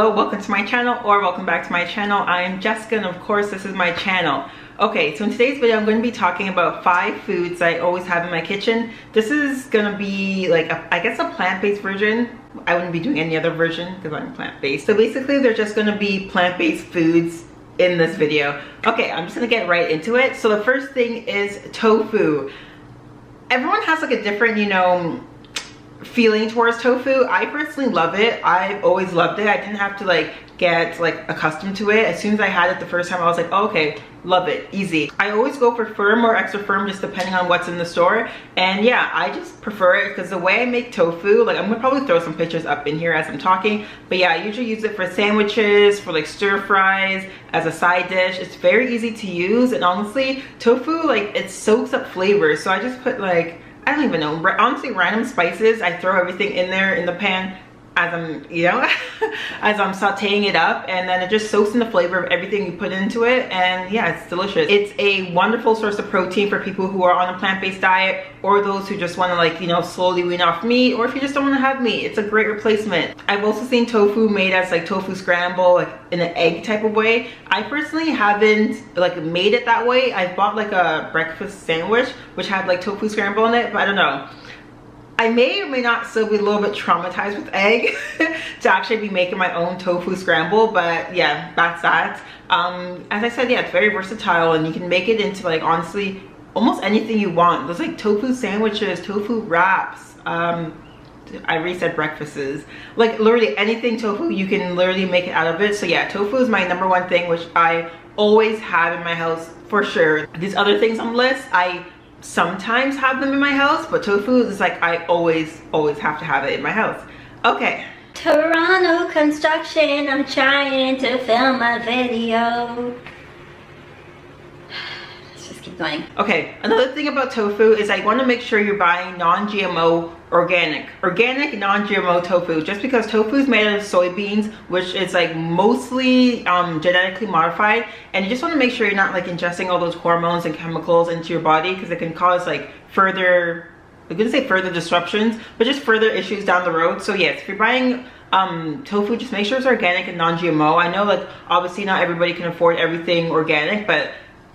Hello, welcome to my channel, or welcome back to my channel. I am Jessica, and of course this is my channel. Okay, so in today's video I'm going to be talking about 5 foods I always have in my kitchen. This is going to be like I guess a plant-based version. I wouldn't be doing any other version because I'm plant-based. So basically they're just going to be plant-based foods in this video. Okay, I'm just going to get right into it. So the first thing is tofu. Everyone has like a different, feeling towards tofu. I personally love it. I've always loved it. I didn't have to like get like accustomed to it. As soon as I had it the first time, I was like, oh, okay, love it, easy. I always go for firm or extra firm just depending on what's in the store, and yeah, I just prefer it because the way I make tofu, like I'm gonna probably throw some pictures up in here as I'm talking, but yeah, I usually use it for sandwiches, for like stir fries, as a side dish. It's very easy to use, and honestly tofu, like it soaks up flavors, so I just put like, I don't even know, honestly random spices. I throw everything in there in the pan as I'm, as I'm sauteing it up, and then it just soaks in the flavor of everything you put into it, and yeah, it's delicious. It's a wonderful source of protein for people who are on a plant-based diet, or those who just want to like, slowly wean off meat, or if you just don't want to have meat, it's a great replacement. I've also seen tofu made as like tofu scramble, like in an egg type of way. I personally haven't like made it that way. I bought like a breakfast sandwich which had like tofu scramble in it, but I don't know. I may or may not still be a little bit traumatized with egg to actually be making my own tofu scramble, but yeah, that's that. As I said, yeah, it's very versatile, and you can make it into like, honestly, almost anything you want. There's like tofu sandwiches, tofu wraps, I already said breakfasts, like literally anything tofu, you can literally make it out of it. So yeah, tofu is my #1 thing, which I always have in my house for sure. These other things on the list, I sometimes have them in my house, but tofu is like I always have to have it in my house. Okay, Toronto construction, I'm trying to film a video. Let's just keep going. Okay, another thing about tofu is I want to make sure you're buying non-GMO organic non-GMO tofu, just because tofu is made out of soybeans, which is like mostly genetically modified, and you just want to make sure you're not like ingesting all those hormones and chemicals into your body, because it can cause like further, I'm gonna say further disruptions, but just further issues down the road. So yes, if you're buying tofu, just make sure it's organic and non-GMO. I know like obviously not everybody can afford everything organic, but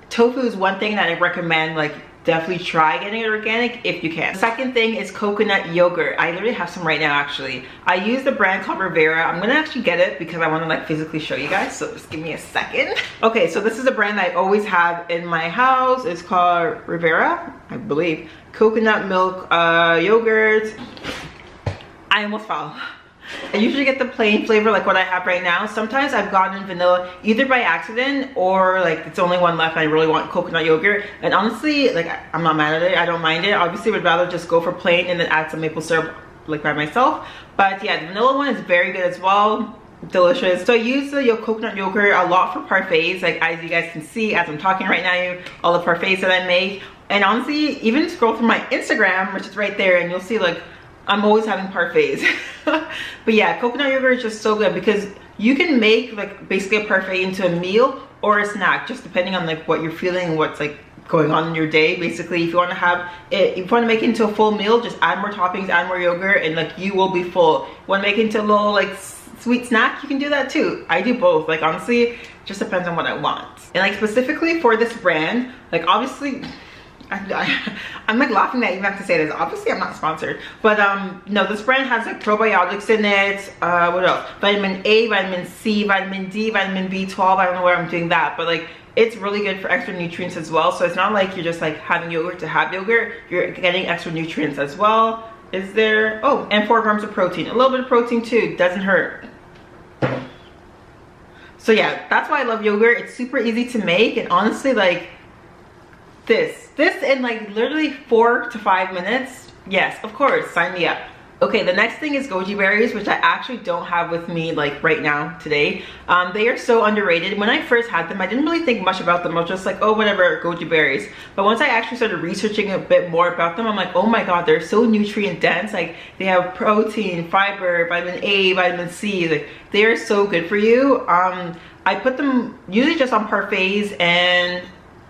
tofu is one thing that I recommend, like definitely try getting it organic if you can. The second thing is coconut yogurt. I literally have some right now actually. I use the brand called Rivera. I'm gonna actually get it because I want to like physically show you guys, so just give me a second. Okay, so this is a brand that I always have in my house. It's called Rivera, I believe. Coconut milk yogurt. I almost fell. I usually get the plain flavor like what I have right now. Sometimes I've gotten vanilla either by accident, or like it's only one left and I really want coconut yogurt, and honestly like I'm not mad at it. I don't mind it. Obviously would rather just go for plain and then add some maple syrup like by myself, but yeah, the vanilla one is very good as well. Delicious. So I use the coconut yogurt a lot for parfaits, like as you guys can see as I'm talking right now, all the parfaits that I make. And honestly, even scroll through my Instagram, which is right there, and you'll see like I'm always having parfaits. But yeah, coconut yogurt is just so good because you can make like basically a parfait into a meal or a snack, just depending on like what you're feeling, what's like going on in your day. Basically, if you want to have it, if you want to make it into a full meal, just add more toppings, add more yogurt, and like you will be full. You want to make it into a little like sweet snack, you can do that too. I do both. Like honestly, it just depends on what I want. And like specifically for this brand, like obviously I'm like laughing that you have to say this. Obviously I'm not sponsored, but no, this brand has like probiotics in it. What else? Vitamin A, vitamin C, vitamin D, vitamin B12. I don't know where I'm doing that, but like it's really good for extra nutrients as well. So it's not like you're just like having yogurt to have yogurt, you're getting extra nutrients as well. Is there, oh, and 4 grams of protein. A little bit of protein too, doesn't hurt. So yeah, that's why I love yogurt. It's super easy to make, and honestly like this in like literally 4 to 5 minutes. Yes, of course, sign me up. Okay, the next thing is Goji Berries, which I actually don't have with me like right now today. They are so underrated. When I first had them, I didn't really think much about them. I was just like, oh, whatever, Goji Berries. But once I actually started researching a bit more about them, I'm like, oh my god, they're so nutrient dense. Like they have protein, fiber, vitamin A, vitamin C. Like they are so good for you. I put them usually just on parfaits and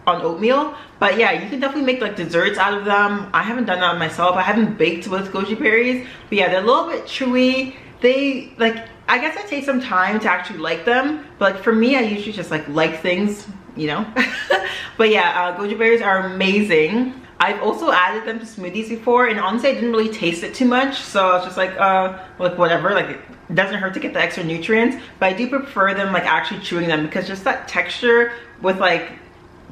on oatmeal, but yeah, you can definitely make like desserts out of them. I haven't done that myself. I haven't baked with Goji Berries, but yeah, they're a little bit chewy. They like I guess it takes some time to actually like them, but like for me, I usually just like things, you know. But yeah, goji berries are amazing. I've also added them to smoothies before, and honestly I didn't really taste it too much, so I was just like whatever, like it doesn't hurt to get the extra nutrients. But I do prefer them like actually chewing them, because just that texture with like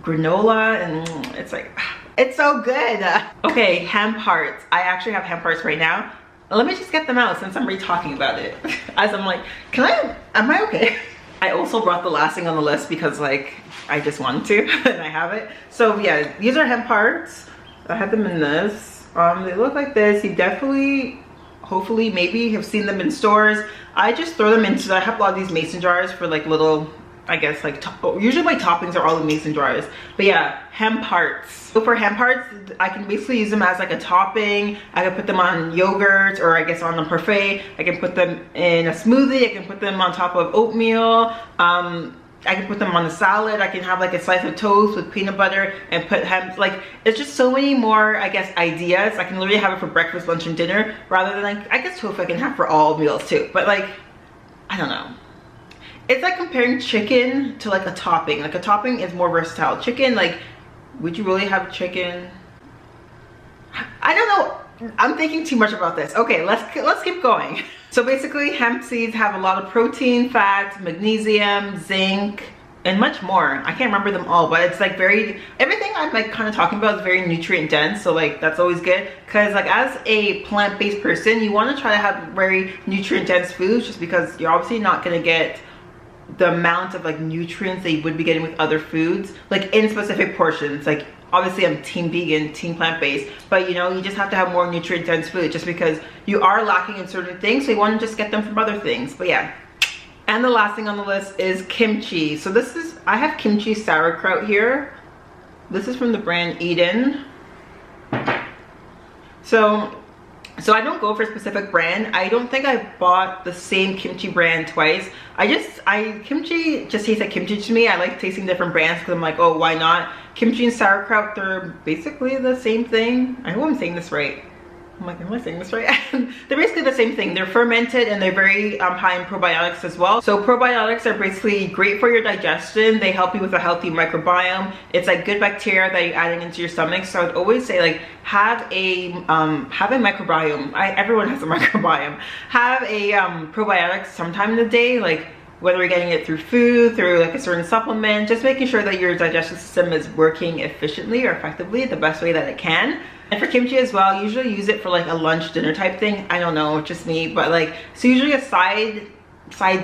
granola, and it's like, it's so good. Okay, Hemp Hearts. I actually have Hemp Hearts right now. Let me just get them out since I'm already talking about it. As I'm like, am I okay? I also brought the last thing on the list because like I just wanted to and I have it. So yeah, these are Hemp Hearts. I had them in this. They look like this. You definitely, hopefully, maybe have seen them in stores. I just throw them into, I have a lot of these mason jars for like little, I guess like, usually my toppings are all in mason jars. But yeah, Hemp Hearts. So for Hemp Hearts, I can basically use them as like a topping. I can put them on yogurt, or I guess on a parfait. I can put them in a smoothie. I can put them on top of oatmeal. I can put them on a salad. I can have like a slice of toast with peanut butter and put hemp. Like, it's just so many more, I guess, ideas. I can literally have it for breakfast, lunch, and dinner, rather than like, I guess tofu I can have for all meals too. But like, I don't know. It's like comparing chicken to like a topping. Like a topping is more versatile. Chicken, like, would you really have chicken? I don't know. I'm thinking too much about this. Okay, let's keep going. So basically, hemp seeds have a lot of protein, fats, magnesium, zinc, and much more. I can't remember them all, but it's like everything I'm like kind of talking about is very nutrient dense. So like that's always good, because like as a plant-based person, you want to try to have very nutrient dense foods, just because you're obviously not going to get the amount of like nutrients that you would be getting with other foods, like in specific portions. Like obviously I'm team vegan, team plant-based, but you know, you just have to have more nutrient dense food, just because you are lacking in certain things, so you want to just get them from other things. But yeah. And the last thing on the list is kimchi. So this is, I have kimchi sauerkraut here. This is from the brand Eden. So I don't go for a specific brand. I don't think I bought the same kimchi brand twice. Kimchi just tastes like kimchi to me. I like tasting different brands because I'm like, oh, why not? Kimchi and sauerkraut, they're basically the same thing. I hope I'm saying this right. I'm like, am I saying this right? They're basically the same thing. They're fermented and they're very high in probiotics as well. So probiotics are basically great for your digestion. They help you with a healthy microbiome. It's like good bacteria that you're adding into your stomach. So I'd always say like have a microbiome. Everyone has a microbiome. Have a probiotics sometime in the day, like whether you're getting it through food, through like a certain supplement, just making sure that your digestive system is working efficiently or effectively the best way that it can. And for kimchi as well, I usually use it for like a lunch dinner type thing. I don't know, just me, but like, so usually a side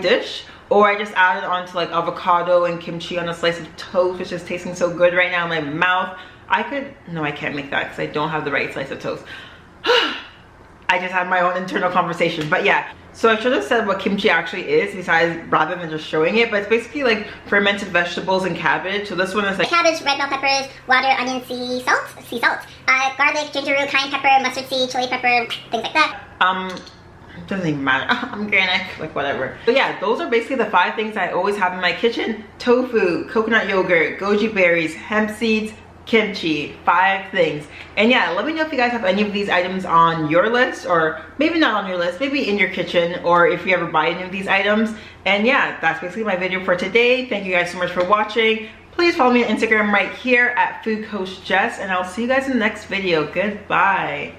dish, or I just add it onto like avocado and kimchi on a slice of toast, which is tasting so good right now in my mouth. No, I can't make that because I don't have the right slice of toast. I just had my own internal conversation, but yeah. So I should have said what kimchi actually is, rather than just showing it, but it's basically like fermented vegetables and cabbage. So this one is like cabbage, red bell peppers, water, onion, sea salt, garlic, ginger root, cayenne pepper, mustard seed, chili pepper, things like that. It doesn't even matter. Organic, like whatever. But yeah, those are basically the 5 things I always have in my kitchen: tofu, coconut yogurt, goji berries, hemp seeds, kimchi. 5 things. And yeah, let me know if you guys have any of these items on your list, or maybe not on your list, maybe in your kitchen, or if you ever buy any of these items. And yeah, that's basically my video for today. Thank you guys so much for watching. Please follow me on Instagram right here at Food Coach Jess, and I'll see you guys in the next video. Goodbye.